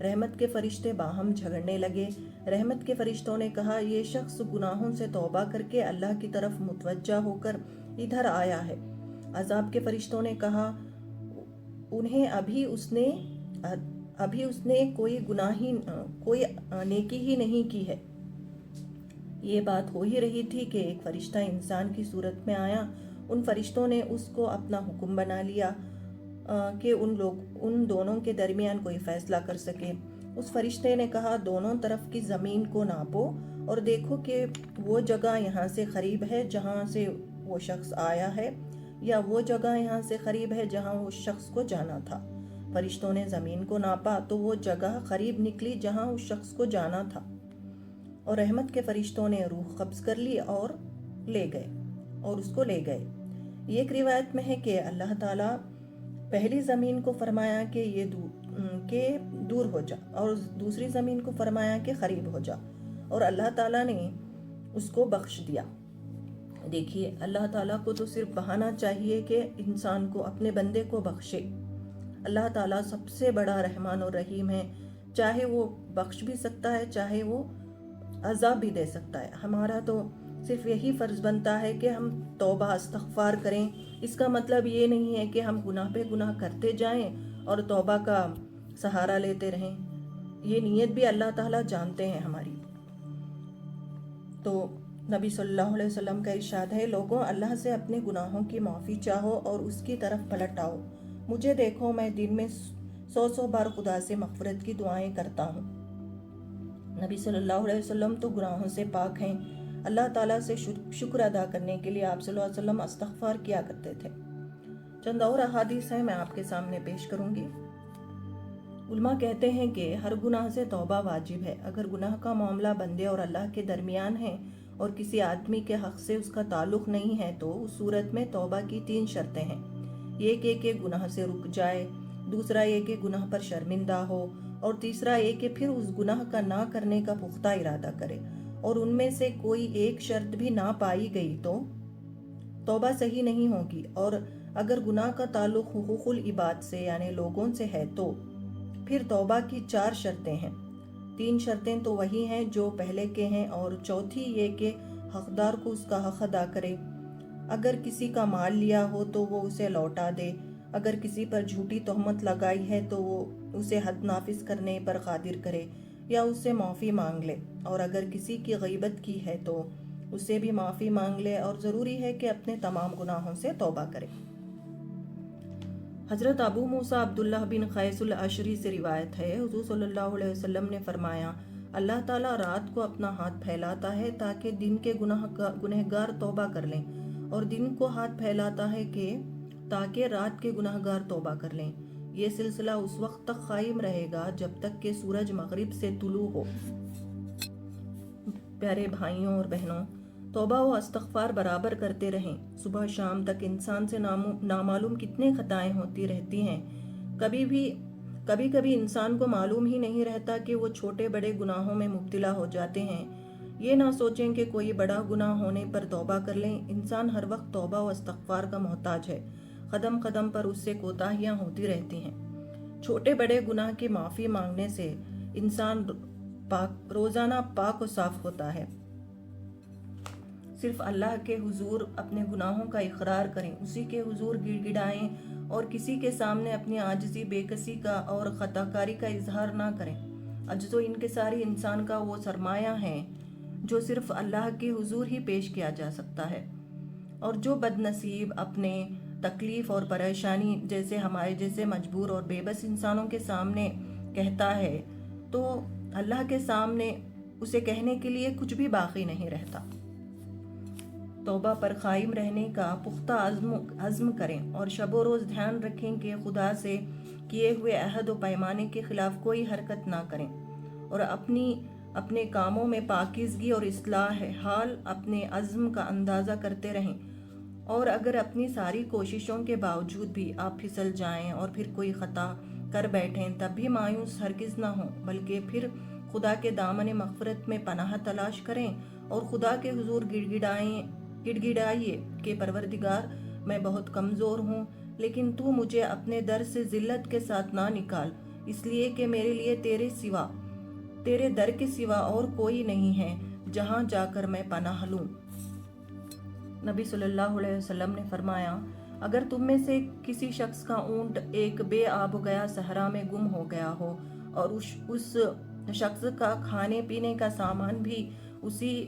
رحمت کے فرشتے باہم جھگڑنے لگے۔ رحمت کے فرشتوں نے کہا یہ شخص گناہوں سے توبہ کر کے اللہ کی طرف متوجہ ہو کر ادھر آیا ہے۔ عذاب کے فرشتوں نے کہا انہیں ابھی اس نے کوئی نیکی ہی نہیں کی ہے۔ یہ بات ہو ہی رہی تھی کہ ایک فرشتہ انسان کی صورت میں آیا۔ ان فرشتوں نے اس کو اپنا حکم بنا لیا کہ ان دونوں کے درمیان کوئی فیصلہ کر سکے۔ اس فرشتے نے کہا دونوں طرف کی زمین کو ناپو اور دیکھو کہ وہ جگہ یہاں سے قریب ہے جہاں سے وہ شخص آیا ہے یا وہ جگہ یہاں سے قریب ہے جہاں وہ شخص کو جانا تھا۔ فرشتوں نے زمین کو ناپا تو وہ جگہ قریب نکلی جہاں اس شخص کو جانا تھا، اور رحمت کے فرشتوں نے روح قبض کر لی اور اس کو لے گئے۔ یہ ایک روایت میں ہے کہ اللہ تعالیٰ پہلی زمین کو فرمایا کہ دور ہو جا، اور دوسری زمین کو فرمایا کہ قریب ہو جا، اور اللہ تعالیٰ نے اس کو بخش دیا۔ دیکھیے اللہ تعالیٰ کو تو صرف بہانا چاہیے کہ انسان کو اپنے بندے کو بخشے۔ اللہ تعالیٰ سب سے بڑا رحمان اور رحیم ہے، چاہے وہ بخش بھی سکتا ہے چاہے وہ عذاب بھی دے سکتا ہے۔ ہمارا تو صرف یہی فرض بنتا ہے کہ ہم توبہ استغفار کریں۔ اس کا مطلب یہ نہیں ہے کہ ہم گناہ پہ گناہ کرتے جائیں اور توبہ کا سہارا لیتے رہیں۔ یہ نیت بھی اللہ تعالیٰ جانتے ہیں ہماری۔ تو نبی صلی اللہ علیہ وسلم کا ارشاد ہے لوگوں اللہ سے اپنے گناہوں کی معافی چاہو اور اس کی طرف پلٹ آؤ۔ مجھے دیکھو میں دن میں 100 بار خدا سے مغفرت کی دعائیں کرتا ہوں۔ نبی صلی اللہ علیہ وسلم تو گناہوں سے پاک ہیں۔ اللہ تعالیٰ سے شکر ادا کرنے کے لیے آپ صلی اللہ علیہ وسلم استغفار کیا کرتے تھے۔ چند اور احادیث ہیں میں آپ کے سامنے پیش کروں گی۔ علماء کہتے ہیں کہ ہر گناہ سے توبہ واجب ہے۔ اگر گناہ کا معاملہ بندے اور اللہ کے درمیان ہے اور کسی آدمی کے حق سے اس کا تعلق نہیں ہے تو اس صورت میں توبہ کی 3 شرطیں ہیں۔ یہ کہ گناہ سے رک جائے، دوسرا یہ کہ گناہ پر شرمندہ ہو، اور تیسرا یہ کہ پھر اس گناہ کا نہ کرنے کا پختہ ارادہ کرے، اور ان میں سے کوئی ایک شرط بھی نہ پائی گئی تو توبہ صحیح نہیں ہوگی۔ اور اگر گناہ کا تعلق حقوق العباد سے یعنی لوگوں سے ہے تو پھر توبہ کی 4 شرطیں ہیں۔ 3 شرطیں تو وہی ہیں جو پہلے کے ہیں، اور چوتھی یہ کہ حقدار کو اس کا حق ادا کرے۔ اگر کسی کا مال لیا ہو تو وہ اسے لوٹا دے، اگر کسی پر جھوٹی تہمت لگائی ہے تو وہ اسے حد نافذ کرنے پر قادر کرے یا اس سے معافی مانگ لے، اور اگر کسی کی غیبت کی ہے تو اسے بھی معافی مانگ لے، اور ضروری ہے کہ اپنے تمام گناہوں سے توبہ کرے۔ حضرت ابو موسیٰ عبداللہ بن قیس الاشری سے روایت ہے حضور صلی اللہ علیہ وسلم نے فرمایا اللہ تعالیٰ رات کو اپنا ہاتھ پھیلاتا ہے تاکہ دن کے گنہگار توبہ کر لیں، اور دن کو ہاتھ پھیلاتا ہے تاکہ رات کے گنہگار توبہ کر لیں۔ یہ سلسلہ اس وقت تک قائم رہے گا جب تک کہ سورج مغرب سے طلوع ہو۔ پیارے بھائیوں اور بہنوں، توبہ و استغفار برابر کرتے رہیں۔ صبح شام تک انسان سے نامعلوم کتنے خطائیں ہوتی رہتی ہیں۔ کبھی انسان کو معلوم ہی نہیں رہتا کہ وہ چھوٹے بڑے گناہوں میں مبتلا ہو جاتے ہیں۔ یہ نہ سوچیں کہ کوئی بڑا گناہ ہونے پر توبہ کر لیں۔ انسان ہر وقت توبہ و استغفار کا محتاج ہے۔ قدم قدم پر اس سے کوتاہیاں ہوتی رہتی ہیں۔ چھوٹے بڑے گناہ کی معافی مانگنے سے انسان روزانہ پاک و صاف ہوتا ہے۔ صرف اللہ کے حضور اپنے گناہوں کا اقرار کریں، اسی کے حضور گڑ گڑائیں، اور کسی کے سامنے اپنی عاجزی بے کسی کا اور خطا کاری کا اظہار نہ کریں۔ عجز و انکساری انسان کا وہ سرمایہ ہے جو صرف اللہ کے حضور ہی پیش کیا جا سکتا ہے، اور جو بد نصیب اپنے تکلیف اور پریشانی جیسے ہمارے جیسے مجبور اور بے بس انسانوں کے سامنے کہتا ہے تو اللہ کے سامنے اسے کہنے کے لیے کچھ بھی باقی نہیں رہتا۔ توبہ پر قائم رہنے کا پختہ عزم کریں اور شب و روز دھیان رکھیں کہ خدا سے کیے ہوئے عہد و پیمانے کے خلاف کوئی حرکت نہ کریں، اور اپنے کاموں میں پاکیزگی اور اصلاح حال اپنے عزم کا اندازہ کرتے رہیں۔ اور اگر اپنی ساری کوششوں کے باوجود بھی آپ پھسل جائیں اور پھر کوئی خطا کر بیٹھیں تب بھی مایوس ہرگز نہ ہوں، بلکہ پھر خدا کے دامن مغفرت میں پناہ تلاش کریں اور خدا کے حضور گڑگڑائیے کہ پروردگار میں بہت کمزور ہوں، لیکن تو مجھے اپنے در سے ذلت کے ساتھ نہ نکال، اس لیے کہ میرے لیے تیرے در کے سوا اور کوئی نہیں ہے جہاں جا کر میں پناہ لوں۔ نبی صلی اللہ علیہ وسلم نے فرمایا، اگر تم میں سے کسی شخص کا اونٹ ایک بے آب و گیا صحرا میں گم ہو گیا ہو اور اس شخص کا کھانے پینے کا سامان بھی اسی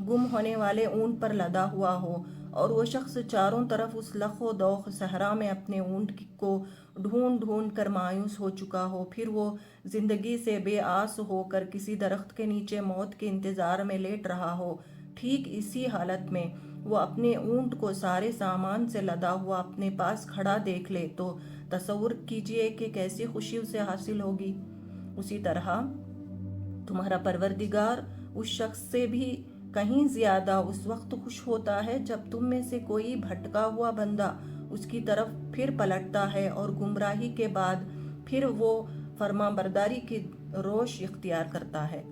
گم ہونے والے اونٹ پر لدا ہوا ہو اور وہ شخص چاروں طرف اس لخ و دوخ صحرا میں اپنے اونٹ کو ڈھونڈ ڈھونڈ کر مایوس ہو چکا ہو، پھر وہ زندگی سے بے آس ہو کر کسی درخت کے نیچے موت کے انتظار میں لیٹ رہا ہو، ٹھیک اسی حالت میں وہ اپنے اونٹ کو سارے سامان سے لدا ہوا اپنے پاس کھڑا دیکھ لے تو تصور کیجئے کہ کیسی خوشی اسے حاصل ہوگی۔ اسی طرح تمہارا پروردگار اس شخص سے بھی کہیں زیادہ اس وقت خوش ہوتا ہے جب تم میں سے کوئی بھٹکا ہوا بندہ اس کی طرف پھر پلٹتا ہے اور گمراہی کے بعد پھر وہ فرما برداری کی روش اختیار کرتا ہے۔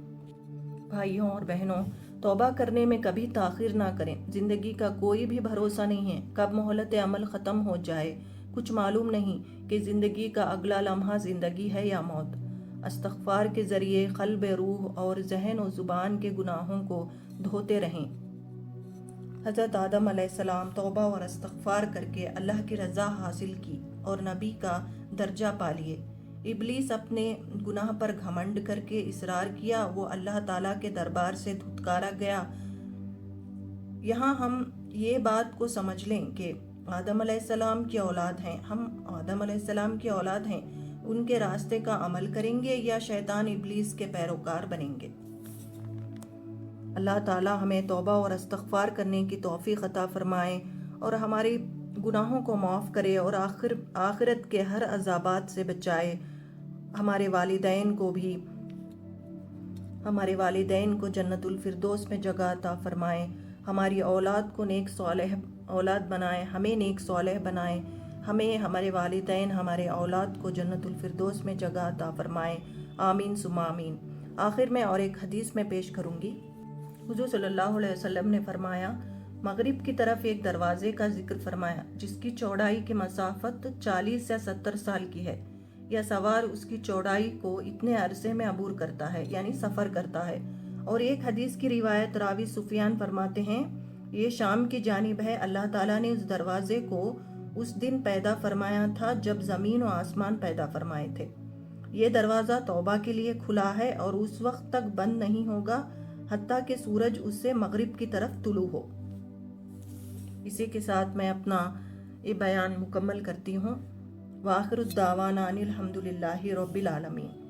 بھائیوں اور بہنوں، توبہ کرنے میں کبھی تاخیر نہ کریں۔ زندگی کا کوئی بھی بھروسہ نہیں ہے، کب مہلت عمل ختم ہو جائے کچھ معلوم نہیں کہ زندگی کا اگلا لمحہ زندگی ہے یا موت۔ استغفار کے ذریعے قلب، روح اور ذہن و زبان کے گناہوں کو دھوتے رہیں۔ حضرت آدم علیہ السلام توبہ اور استغفار کر کے اللہ کی رضا حاصل کی اور نبی کا درجہ پا لیے۔ ابلیس اپنے گناہ پر گھمنڈ کر کے اصرار کیا، وہ اللہ تعالیٰ کے دربار سے دھتکارا گیا۔ یہاں ہم یہ بات کو سمجھ لیں کہ آدم علیہ السلام کی اولاد ہیں، ہم آدم علیہ السلام کی اولاد ہیں، ان کے راستے کا عمل کریں گے یا شیطان ابلیس کے پیروکار بنیں گے؟ اللہ تعالیٰ ہمیں توبہ اور استغفار کرنے کی توفیق عطا فرمائے اور ہمارے گناہوں کو معاف کرے اور آخرت کے ہر عذابات سے بچائے۔ ہمارے والدین کو جنت الفردوس میں جگہ عطا فرمائے، ہماری اولاد کو نیک صالح اولاد بنائے، ہمیں نیک صالح بنائے، ہمیں، ہمارے والدین، ہمارے اولاد کو جنت الفردوس میں جگہ عطا فرمائے، آمین ثم آمین۔ آخر میں اور ایک حدیث میں پیش کروں گی۔ حضور صلی اللہ علیہ وسلم نے فرمایا، مغرب کی طرف ایک دروازے کا ذکر فرمایا جس کی چوڑائی کی مسافت 40 یا 70 سال کی ہے۔ یا سوار اس کی چوڑائی کو اتنے عرصے میں عبور کرتا ہے، یعنی سفر کرتا ہے۔ اور ایک حدیث کی روایت راوی سفیان فرماتے ہیں، یہ شام کی جانب ہے، اللہ تعالیٰ نے اس دروازے کو اس دن پیدا فرمایا تھا جب زمین و آسمان پیدا فرمائے تھے۔ یہ دروازہ توبہ کے لیے کھلا ہے اور اس وقت تک بند نہیں ہوگا حتیٰ کہ سورج اس سے مغرب کی طرف طلوع ہو۔ اسی کے ساتھ میں اپنا یہ بیان مکمل کرتی ہوں۔ وآخر الدعوانا ان الحمد للہ رب العالمین۔